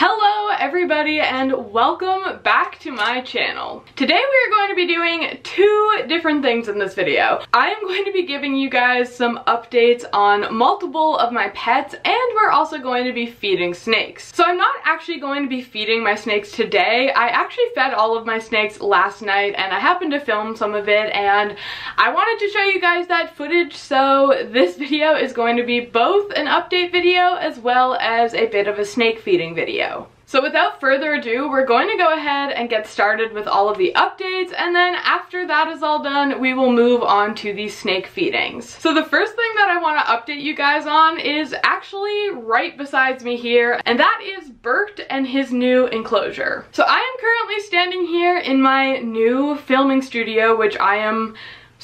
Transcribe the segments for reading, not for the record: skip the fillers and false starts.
Hello everybody and welcome back to my channel. Today we are going to be doing two different things in this video. I am going to be giving you guys some updates on multiple of my pets, and we're also going to be feeding snakes. So I'm not actually going to be feeding my snakes today. I actually fed all of my snakes last night and I happened to film some of it and I wanted to show you guys that footage, so this video is going to be both an update video as well as a bit of a snake feeding video. So without further ado, we're going to go ahead and get started with all of the updates, and then after that is all done, we will move on to the snake feedings. So the first thing that I want to update you guys on is actually right besides me here, and that is Bert and his new enclosure. So I am currently standing here in my new filming studio, which I am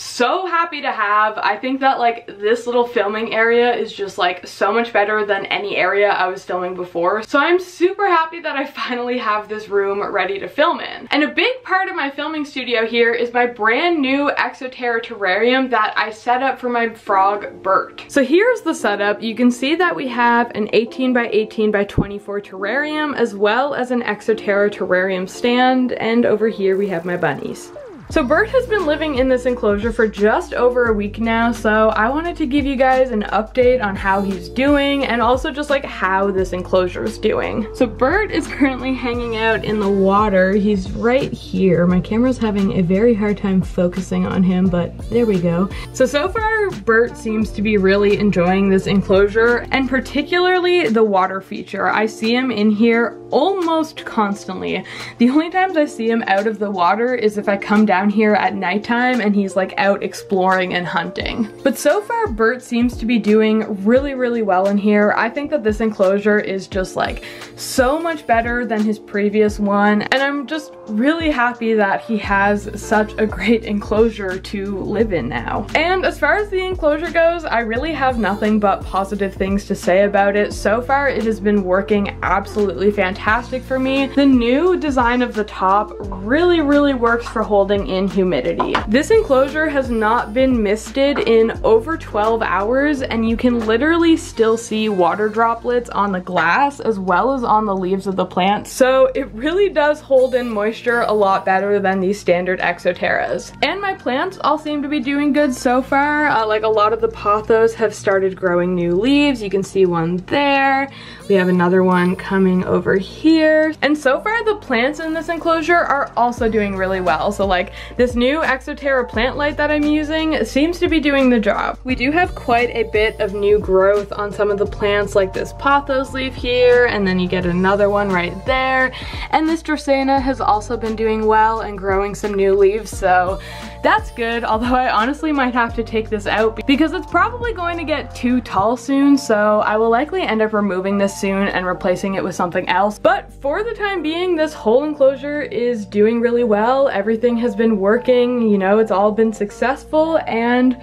so happy to have. I think that like this little filming area is just like so much better than any area I was filming before. So I'm super happy that I finally have this room ready to film in. And a big part of my filming studio here is my brand new Exoterra terrarium that I set up for my frog Bert. So here's the setup. You can see that we have an 18 by 18 by 24 terrarium as well as an Exoterra terrarium stand, and over here we have my bunnies. So Bert has been living in this enclosure for just over a week now, so I wanted to give you guys an update on how he's doing and also just like how this enclosure is doing. So Bert is currently hanging out in the water. He's right here. My camera's having a very hard time focusing on him, but there we go. So far Bert seems to be really enjoying this enclosure, and particularly the water feature. I see him in here almost constantly. The only times I see him out of the water is if I come down here at nighttime and he's like out exploring and hunting. But so far Bert seems to be doing really well in here. I think that this enclosure is just like so much better than his previous one, and I'm just really happy that he has such a great enclosure to live in now. And as far as the enclosure goes, I really have nothing but positive things to say about it. So far it has been working absolutely fantastic for me. The new design of the top really works for holding in humidity. This enclosure has not been misted in over 12 hours, and you can literally still see water droplets on the glass as well as on the leaves of the plant. So it really does hold in moisture a lot better than these standard Exoterras. And my plants all seem to be doing good so far. Like a lot of the pothos have started growing new leaves. You can see one there. We have another one coming over here. And so far the plants in this enclosure are also doing really well. So like this new Exoterra plant light that I'm using seems to be doing the job. We do have quite a bit of new growth on some of the plants, like this pothos leaf here, and then you get another one right there. And this Dracaena has also been doing well and growing some new leaves, so that's good. Although I honestly might have to take this out because it's probably going to get too tall soon, so I will likely end up removing this soon and replacing it with something else. But for the time being, this whole enclosure is doing really well. Everything has been working, you know, it's all been successful, and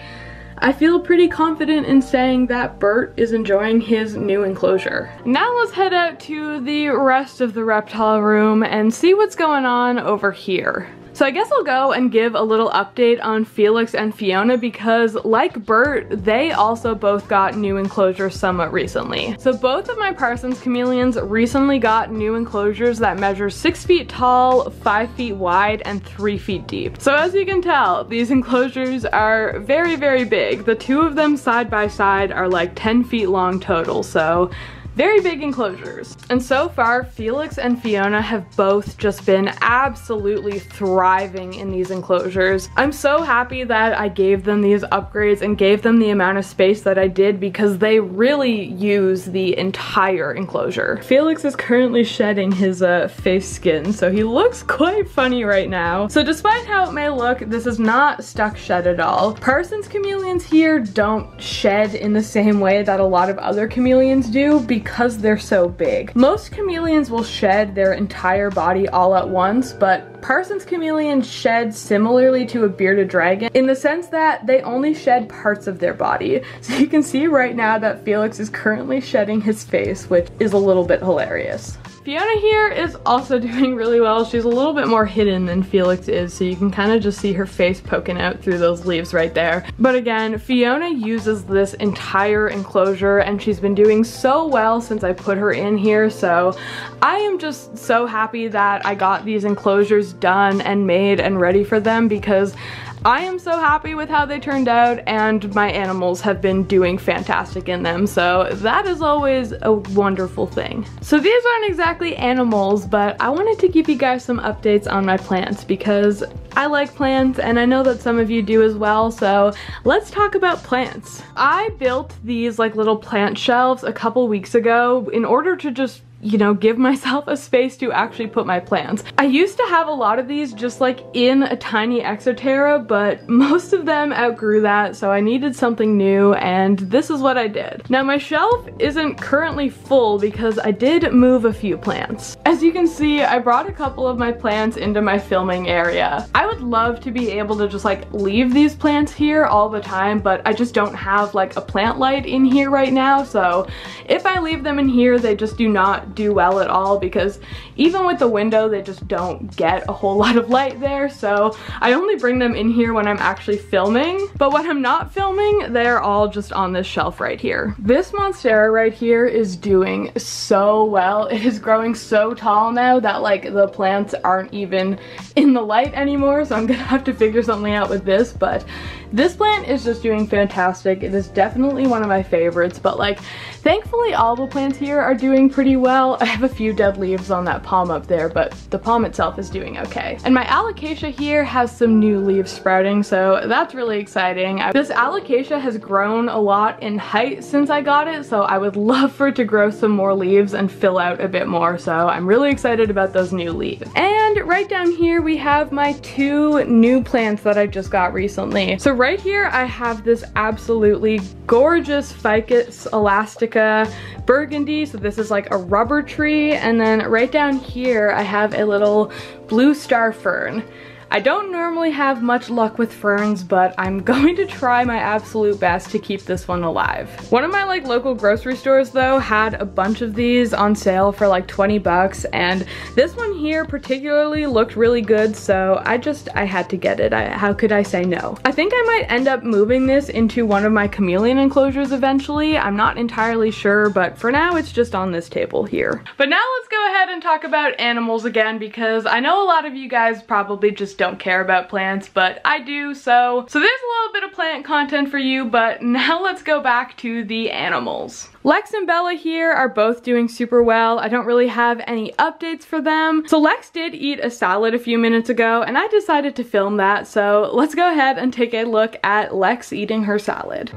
I feel pretty confident in saying that Bert is enjoying his new enclosure. Now let's head out to the rest of the reptile room and see what's going on over here. So I guess I'll go and give a little update on Felix and Fiona because, like Bert, they also both got new enclosures somewhat recently. So both of my Parsons chameleons recently got new enclosures that measure 6 feet tall, 5 feet wide, and 3 feet deep. So as you can tell, these enclosures are very big. The two of them side by side are like 10 feet long total, so very big enclosures. And so far, Felix and Fiona have both just been absolutely thriving in these enclosures. I'm so happy that I gave them these upgrades and gave them the amount of space that I did because they really use the entire enclosure. Felix is currently shedding his face skin, so he looks quite funny right now. So despite how it may look, this is not stuck shut at all. Parsons chameleons here don't shed in the same way that a lot of other chameleons do because they're so big. Most chameleons will shed their entire body all at once, but Parsons chameleons shed similarly to a bearded dragon in the sense that they only shed parts of their body. So you can see right now that Felix is currently shedding his face, which is a little bit hilarious. Fiona here is also doing really well. She's a little bit more hidden than Felix is, so you can kind of just see her face poking out through those leaves right there. But again, Fiona uses this entire enclosure and she's been doing so well since I put her in here, so I am just so happy that I got these enclosures done and made and ready for them, because I am so happy with how they turned out and my animals have been doing fantastic in them, so that is always a wonderful thing. So these aren't exactly animals, but I wanted to give you guys some updates on my plants because I like plants and I know that some of you do as well, so let's talk about plants. I built these like little plant shelves a couple weeks ago in order to just, you know, give myself a space to actually put my plants. I used to have a lot of these just like in a tiny Exoterra, but most of them outgrew that, so I needed something new and this is what I did. Now my shelf isn't currently full because I did move a few plants. As you can see, I brought a couple of my plants into my filming area. I would love to be able to just like leave these plants here all the time, but I just don't have like a plant light in here right now, so if I leave them in here, they just do not do well at all, because even with the window they just don't get a whole lot of light there, so I only bring them in here when I'm actually filming, but when I'm not filming they're all just on this shelf right here. This monstera right here is doing so well. It is growing so tall now that like the plants aren't even in the light anymore, so I'm gonna have to figure something out with this, but this plant is just doing fantastic. It is definitely one of my favorites, but like thankfully all the plants here are doing pretty well. I have a few dead leaves on that palm up there, but the palm itself is doing okay. And my alocasia here has some new leaves sprouting, so that's really exciting. This alocasia has grown a lot in height since I got it, so I would love for it to grow some more leaves and fill out a bit more, so I'm really excited about those new leaves. And right down here we have my two new plants that I just got recently. So right here I have this absolutely gorgeous Ficus elastica burgundy, so this is like a rubber tree, and then right down here I have a little blue star fern. I don't normally have much luck with ferns, but I'm going to try my absolute best to keep this one alive. One of my like local grocery stores though had a bunch of these on sale for like 20 bucks, and this one here particularly looked really good, so I had to get it. How could I say no? I think I might end up moving this into one of my chameleon enclosures eventually. I'm not entirely sure, but for now it's just on this table here. But now let's go ahead and talk about animals again, because I know a lot of you guys probably just don't care about plants, but I do, so there's a little bit of plant content for you, but now let's go back to the animals. Lex and Bella here are both doing super well. I don't really have any updates for them. So Lex did eat a salad a few minutes ago and I decided to film that, so let's go ahead and take a look at Lex eating her salad.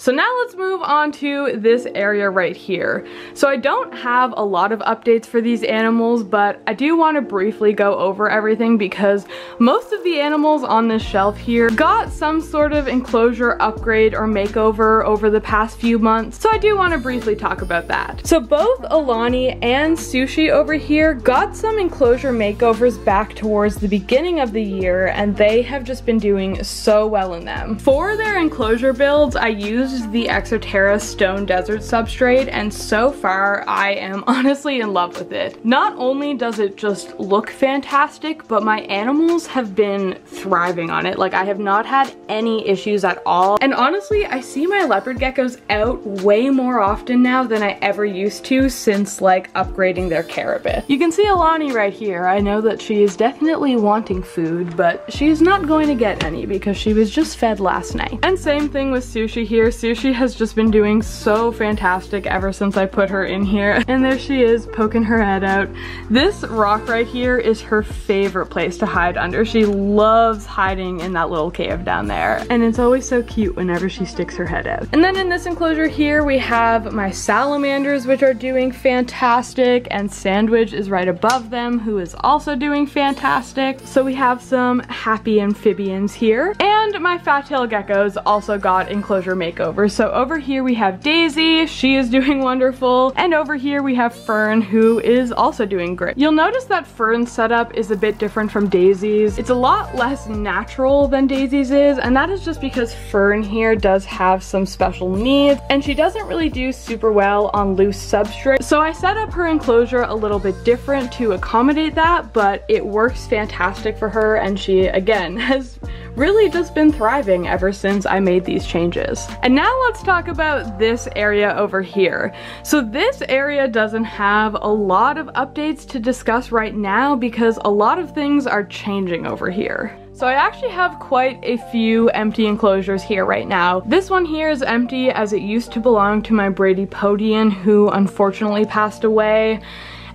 So now let's move on to this area right here. So I don't have a lot of updates for these animals, but I do want to briefly go over everything because most of the animals on this shelf here got some sort of enclosure upgrade or makeover over the past few months. So I do want to briefly talk about that. So both Alani and Sushi over here got some enclosure makeovers back towards the beginning of the year, and they have just been doing so well in them. For their enclosure builds, I used used the Exoterra Stone Desert substrate, and so far I am honestly in love with it. Not only does it just look fantastic, but my animals have been thriving on it. Like, I have not had any issues at all. And honestly, I see my leopard geckos out way more often now than I ever used to since like upgrading their care a bit. You can see Alani right here. I know that she is definitely wanting food, but she's not going to get any because she was just fed last night. And same thing with Sushi here. Sushi has just been doing so fantastic ever since I put her in here. And there she is poking her head out. This rock right here is her favorite place to hide under. She loves hiding in that little cave down there. And it's always so cute whenever she sticks her head out. And then in this enclosure here, we have my salamanders, which are doing fantastic, and Sandwich is right above them, who is also doing fantastic. So we have some happy amphibians here. And my fat-tailed geckos also got enclosure makeovers. So over here we have Daisy, she is doing wonderful. And over here we have Fern, who is also doing great. You'll notice that Fern's setup is a bit different from Daisy's. It's a lot less natural than Daisy's is, and that is just because Fern here does have some special needs, and she doesn't really do super well on loose substrate. So I set up her enclosure a little bit different to accommodate that, but it works fantastic for her, and she, again, has really just been thriving ever since I made these changes. And now let's talk about this area over here. So this area doesn't have a lot of updates to discuss right now because a lot of things are changing over here. So I actually have quite a few empty enclosures here right now. This one here is empty as it used to belong to my Bradypodian, who unfortunately passed away.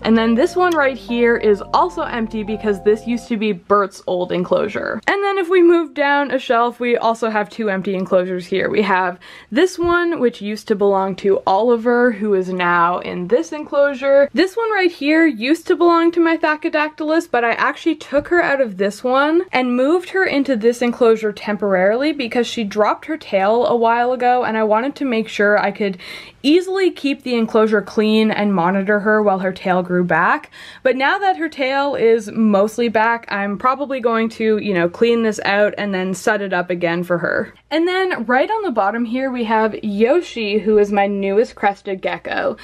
And then this one right here is also empty because this used to be Bert's old enclosure. And then if we move down a shelf, we also have two empty enclosures here. We have this one, which used to belong to Oliver, who is now in this enclosure. This one right here used to belong to my Thacodactylus, but I actually took her out of this one and moved her into this enclosure temporarily because she dropped her tail a while ago, and I wanted to make sure I could easily keep the enclosure clean and monitor her while her tail grew back. But now that her tail is mostly back, I'm probably going to, you know, clean this out and then set it up again for her. And then right on the bottom here we have Yoshi, who is my newest crested gecko.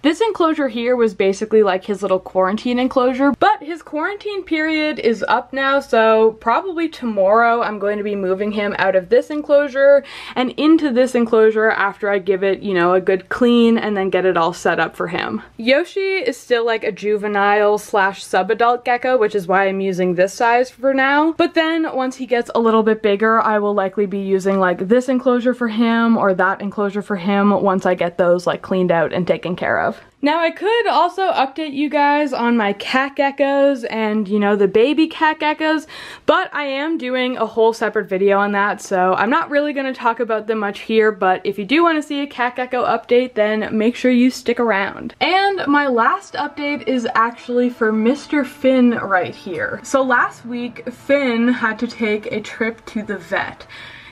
This enclosure here was basically like his little quarantine enclosure, but his quarantine period is up now, so probably tomorrow I'm going to be moving him out of this enclosure and into this enclosure after I give it, you know, a good clean and then get it all set up for him. Yoshi is still like a juvenile slash sub-adult gecko, which is why I'm using this size for now. But then once he gets a little bit bigger, I will likely be using like this enclosure for him or that enclosure for him once I get those like cleaned out and taken care of. Now I could also update you guys on my cat geckos and, you know, the baby cat geckos, but I am doing a whole separate video on that, so I'm not really going to talk about them much here, but if you do want to see a cat gecko update, then make sure you stick around. And my last update is actually for Mr. Finn right here. So last week, Finn had to take a trip to the vet.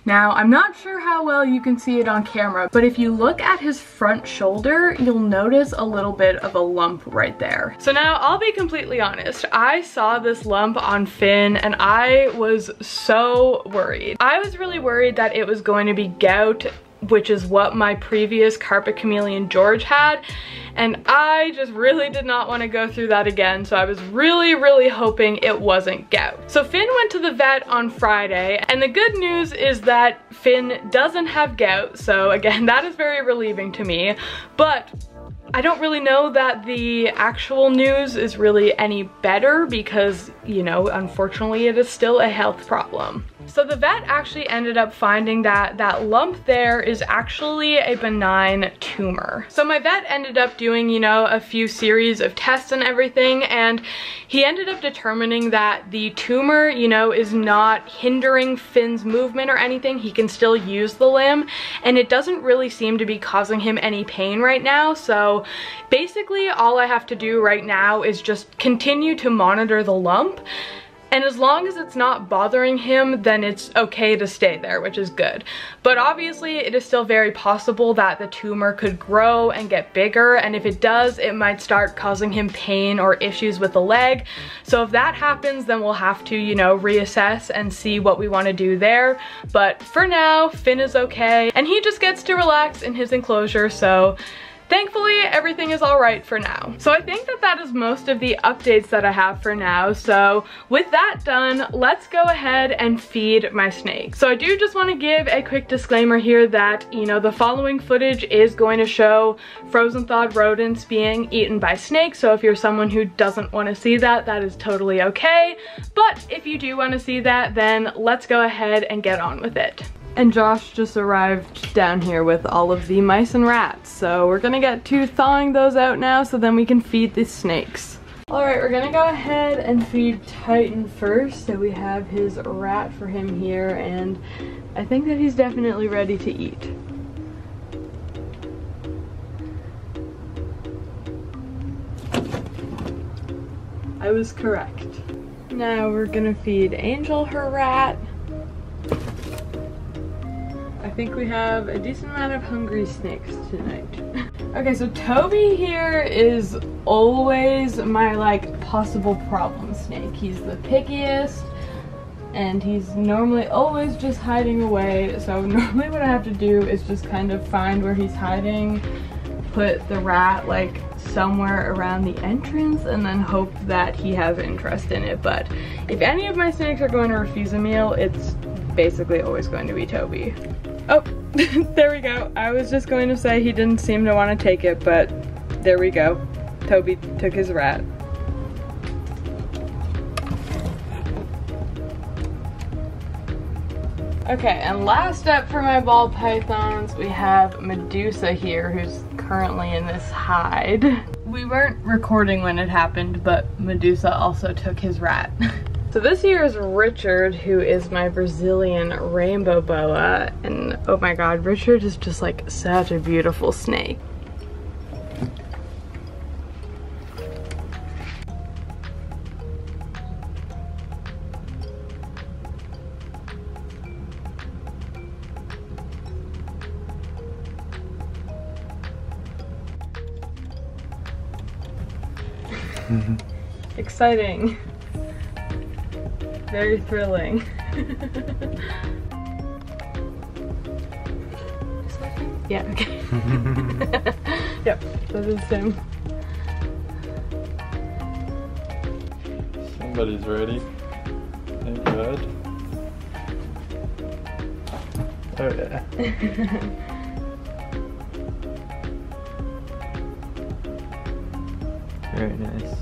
Now, I'm not sure how well you can see it on camera, but if you look at his front shoulder, you'll notice a little bit of a lump right there. So now, I'll be completely honest. I saw this lump on Finn and I was so worried. I was really worried that it was going to be gout, which is what my previous carpet chameleon George had, and I just really did not want to go through that again, so I was really hoping it wasn't gout. So Finn went to the vet on Friday, and the good news is that Finn doesn't have gout, so again, that is very relieving to me, but I don't really know that the actual news is really any better because, you know, unfortunately it is still a health problem. So the vet actually ended up finding that that lump there is actually a benign tumor. So my vet ended up doing, you know, a few series of tests and everything, and he ended up determining that the tumor, you know, is not hindering Finn's movement or anything. He can still use the limb, and it doesn't really seem to be causing him any pain right now. So basically all I have to do right now is just continue to monitor the lump. and as long as it's not bothering him, then it's okay to stay there, which is good. But obviously it is still very possible that the tumor could grow and get bigger, and if it does, it might start causing him pain or issues with the leg. So if that happens, then we'll have to, you know, reassess and see what we want to do there. But for now, Finn is okay, and he just gets to relax in his enclosure, so thankfully, everything is all right for now. So I think that that is most of the updates that I have for now. So with that done, let's go ahead and feed my snake. So I do just want to give a quick disclaimer here that, you know, the following footage is going to show frozen thawed rodents being eaten by snakes. So if you're someone who doesn't want to see that, that is totally okay. But if you do want to see that, then let's go ahead and get on with it. And Josh just arrived down here with all of the mice and rats. So we're gonna get to thawing those out now so then we can feed the snakes. Alright, we're gonna go ahead and feed Titan first. So we have his rat for him here, and I think that he's definitely ready to eat. I was correct. Now we're gonna feed Angel her rat. I think we have a decent amount of hungry snakes tonight. Okay, so Toby here is always my like possible problem snake. He's the pickiest and he's normally always just hiding away. So normally what I have to do is just kind of find where he's hiding, put the rat like somewhere around the entrance, and then hope that he has interest in it. But if any of my snakes are going to refuse a meal, it's basically always going to be Toby. Oh, there we go. I was just going to say he didn't seem to want to take it, but there we go. Toby took his rat. Okay, and last up for my ball pythons, we have Medusa here, who's currently in this hide. We weren't recording when it happened, but Medusa also took his rat. So this here is Richard, who is my Brazilian rainbow boa, and oh my god, Richard is just like such a beautiful snake. Exciting. Very thrilling. Yeah, okay. Yep, that is him. Somebody's ready. Thank God. Oh yeah. Very nice.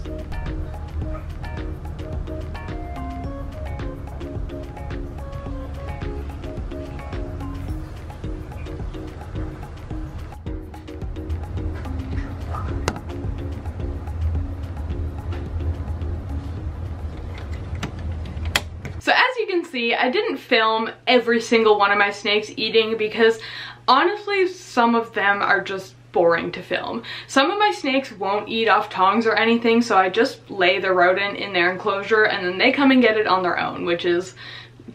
So as you can see, I didn't film every single one of my snakes eating because honestly, some of them are just boring to film. Some of my snakes won't eat off tongs or anything, so I just lay the rodent in their enclosure and then they come and get it on their own, which is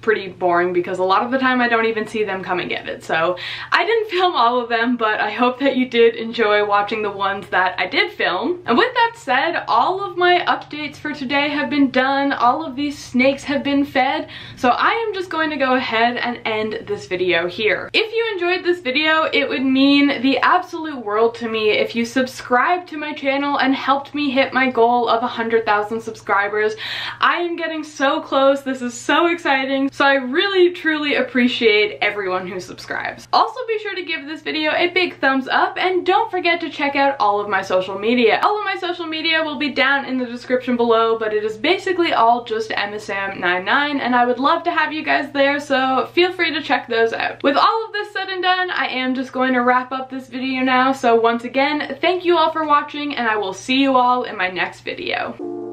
pretty boring because a lot of the time I don't even see them come and get it. So I didn't film all of them, but I hope that you did enjoy watching the ones that I did film. And with that said, all of my updates for today have been done. All of these snakes have been fed. So I am just going to go ahead and end this video here. If you enjoyed this video, it would mean the absolute world to me if you subscribed to my channel and helped me hit my goal of 100,000 subscribers. I am getting so close. This is so exciting. So I really truly appreciate everyone who subscribes. Also be sure to give this video a big thumbs up and don't forget to check out all of my social media. All of my social media will be down in the description below, but it is basically all just MSM99 and I would love to have you guys there, so feel free to check those out. With all of this said and done, I am just going to wrap up this video now. So once again, thank you all for watching and I will see you all in my next video.